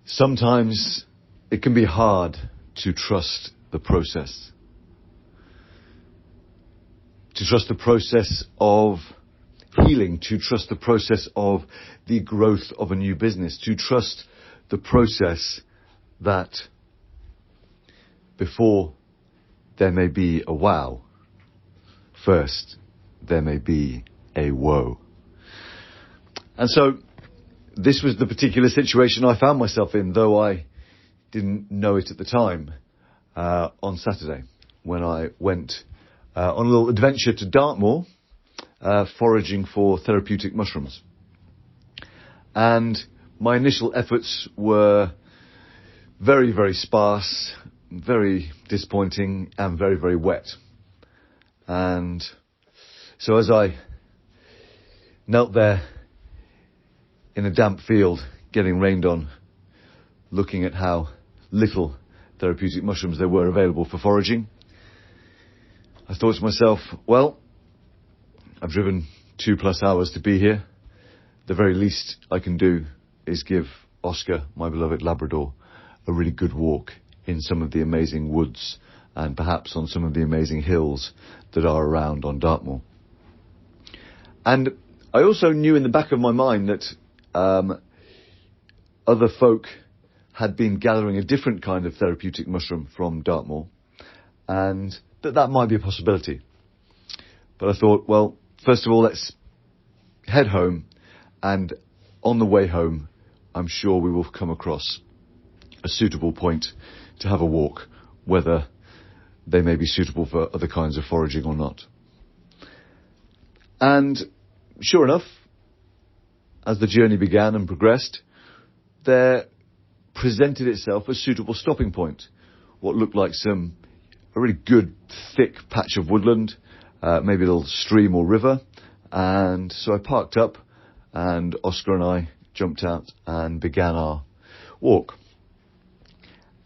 Sometimes it can be hard to trust the process. To trust the process of healing, to trust the process of the growth of a new business, to trust the process that before there may be a wow, first there may be a woe. And so this was the particular situation I found myself in, though I didn't know it at the time, on Saturday, when I went on a little adventure to Dartmoor, foraging for therapeutic mushrooms. And my initial efforts were very, very sparse, very disappointing, and very, very wet. And so as I knelt there in a damp field, getting rained on, looking at how little therapeutic mushrooms there were available for foraging, I thought to myself, well, I've driven 2+ hours to be here. The very least I can do is give Oscar, my beloved Labrador, a really good walk in some of the amazing woods and perhaps on some of the amazing hills that are around on Dartmoor. And I also knew in the back of my mind that other folk had been gathering a different kind of therapeutic mushroom from Dartmoor, and that might be a possibility. But I thought, well, first of all, let's head home, and on the way home, I'm sure we will come across a suitable point to have a walk, whether they may be suitable for other kinds of foraging or not. And sure enough, as the journey began and progressed, there presented itself a suitable stopping point. What looked like a really good, thick patch of woodland, maybe a little stream or river. And so I parked up, and Oscar and I jumped out and began our walk.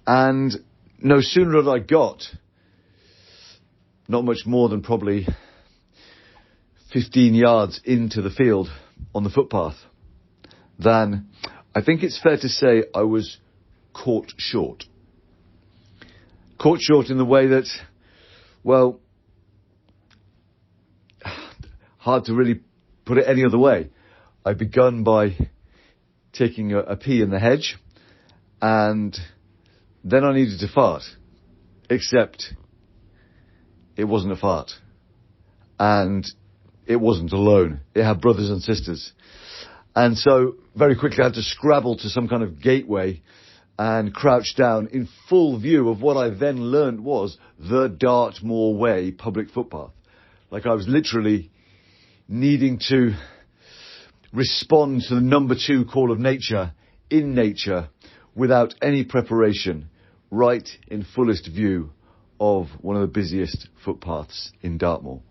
And no sooner had I got not much more than probably 15 yards into the field on the footpath than I think it's fair to say I was caught short. Caught short in the way that, well, hard to really put it any other way. I begun by taking a pee in the hedge, and then I needed to fart, except it wasn't a fart, and it wasn't alone. It had brothers and sisters. And so very quickly I had to scrabble to some kind of gateway and crouch down in full view of what I then learned was the Dartmoor Way public footpath. Like I was literally needing to respond to the number 2 call of nature in nature without any preparation, right in fullest view of one of the busiest footpaths in Dartmoor.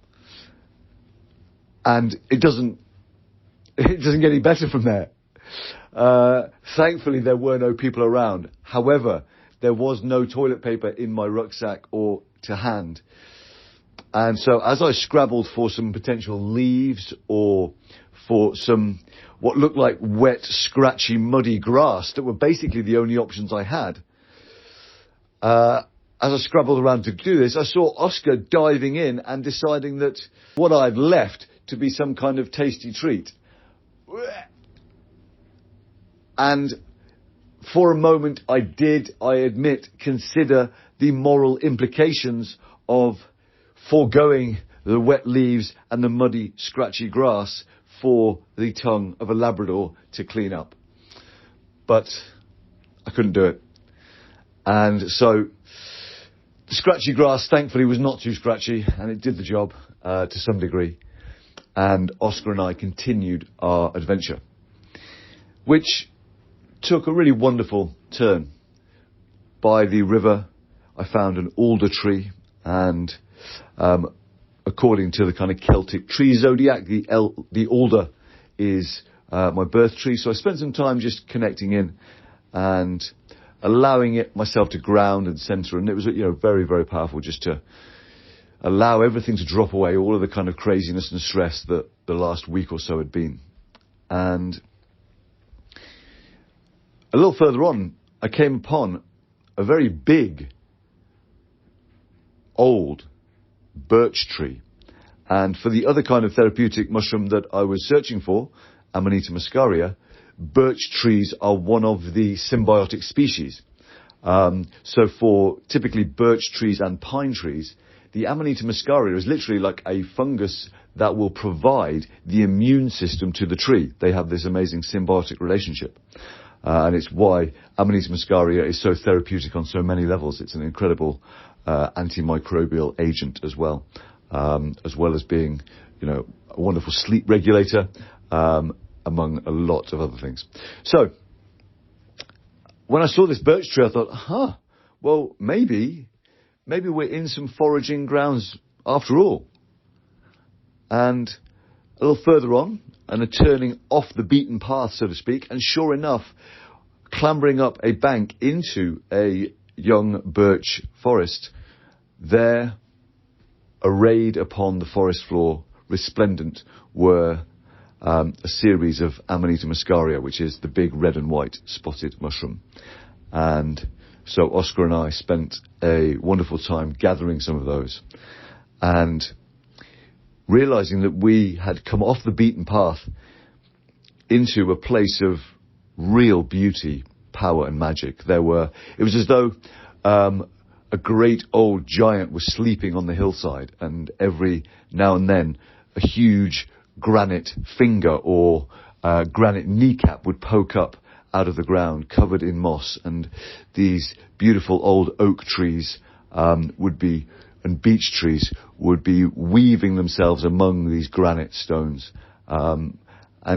And it doesn't get any better from there. Thankfully, there were no people around. However, there was no toilet paper in my rucksack or to hand. And so as I scrabbled for some potential leaves or for some what looked like wet, scratchy, muddy grass that were basically the only options I had, as I scrabbled around to do this, I saw Oscar diving in and deciding that what I'd left to be some kind of tasty treat. And for a moment I admit, consider the moral implications of foregoing the wet leaves and the muddy, scratchy grass for the tongue of a Labrador to clean up. But I couldn't do it. And so the scratchy grass, thankfully, was not too scratchy, and it did the job to some degree. And Oscar and I continued our adventure, which took a really wonderful turn. By the river, I found an alder tree, and according to the kind of Celtic tree zodiac, the alder is my birth tree. So I spent some time just connecting in and allowing it myself to ground and center, and it was very, very powerful just to allow everything to drop away, all of the kind of craziness and stress that the last week or so had been. And a little further on, I came upon a very big, old birch tree. And for the other kind of therapeutic mushroom that I was searching for, Amanita muscaria, birch trees are one of the symbiotic species. So for typically birch trees and pine trees, the Amanita muscaria is literally like a fungus that will provide the immune system to the tree. They have this amazing symbiotic relationship. And it's why Amanita muscaria is so therapeutic on so many levels. It's an incredible antimicrobial agent as well as being, a wonderful sleep regulator, among a lot of other things. So, when I saw this birch tree, I thought, well, maybe we're in some foraging grounds after all. And a little further on, and a turning off the beaten path, so to speak, and sure enough, clambering up a bank into a young birch forest, there, arrayed upon the forest floor, resplendent, were a series of Amanita muscaria, which is the big red and white spotted mushroom. And so Oscar and I spent a wonderful time gathering some of those and realizing that we had come off the beaten path into a place of real beauty, power and magic. It was as though a great old giant was sleeping on the hillside, and every now and then a huge granite finger or granite kneecap would poke up out of the ground, covered in moss, and these beautiful old oak trees and beech trees would be weaving themselves among these granite stones, and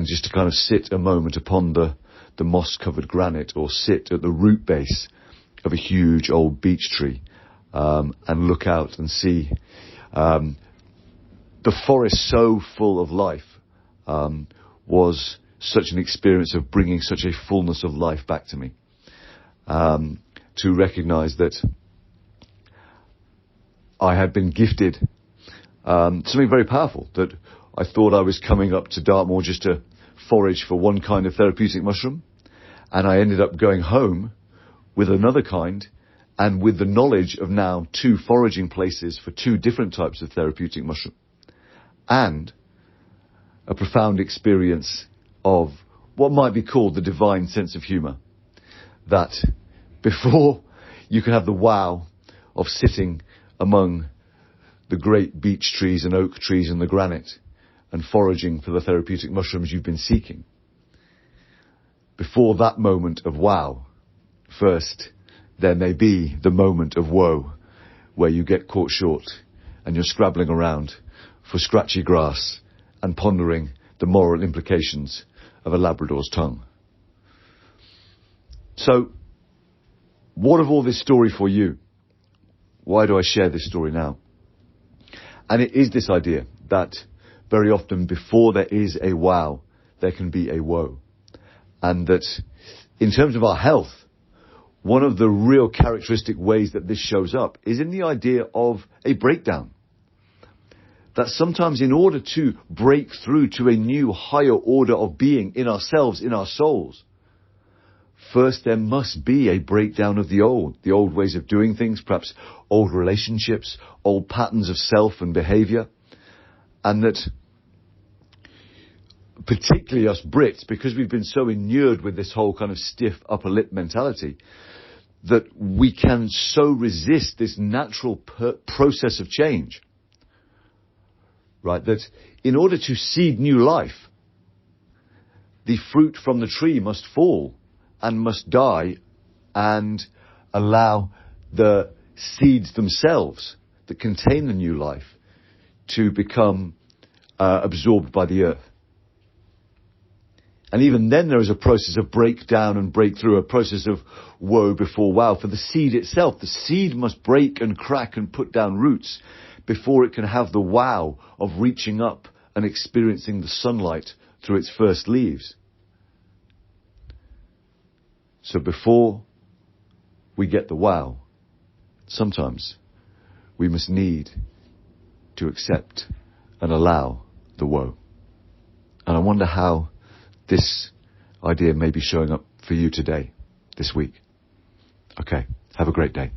just to kind of sit a moment upon the moss-covered granite, or sit at the root base of a huge old beech tree, and look out and see the forest so full of life, was such an experience of bringing such a fullness of life back to me. To recognize that I had been gifted something very powerful, that I thought I was coming up to Dartmoor just to forage for one kind of therapeutic mushroom, and I ended up going home with another kind, and with the knowledge of now 2 foraging places for 2 different types of therapeutic mushroom, and a profound experience of what might be called the divine sense of humour. That before you can have the wow of sitting among the great beech trees and oak trees and the granite and foraging for the therapeutic mushrooms you've been seeking, before that moment of wow, first there may be the moment of woe, where you get caught short and you're scrabbling around for scratchy grass and pondering the moral implications of a Labrador's tongue. So, what of all this story for you? Why do I share this story now? And it is this idea that very often before there is a wow, there can be a woe. And that in terms of our health, one of the real characteristic ways that this shows up is in the idea of a breakdown. That sometimes in order to break through to a new higher order of being in ourselves, in our souls, first there must be a breakdown of the old ways of doing things, perhaps old relationships, old patterns of self and behaviour. And that particularly us Brits, because we've been so inured with this whole kind of stiff upper lip mentality, that we can so resist this natural process of change. Right, that in order to seed new life, the fruit from the tree must fall and must die and allow the seeds themselves that contain the new life to become absorbed by the earth. And even then there is a process of breakdown and breakthrough, a process of woe before wow. For the seed itself, the seed must break and crack and put down roots before it can have the wow of reaching up and experiencing the sunlight through its first leaves. So before we get the wow, sometimes we must need to accept and allow the woe. And I wonder how this idea may be showing up for you today. this week. Okay, have a great day.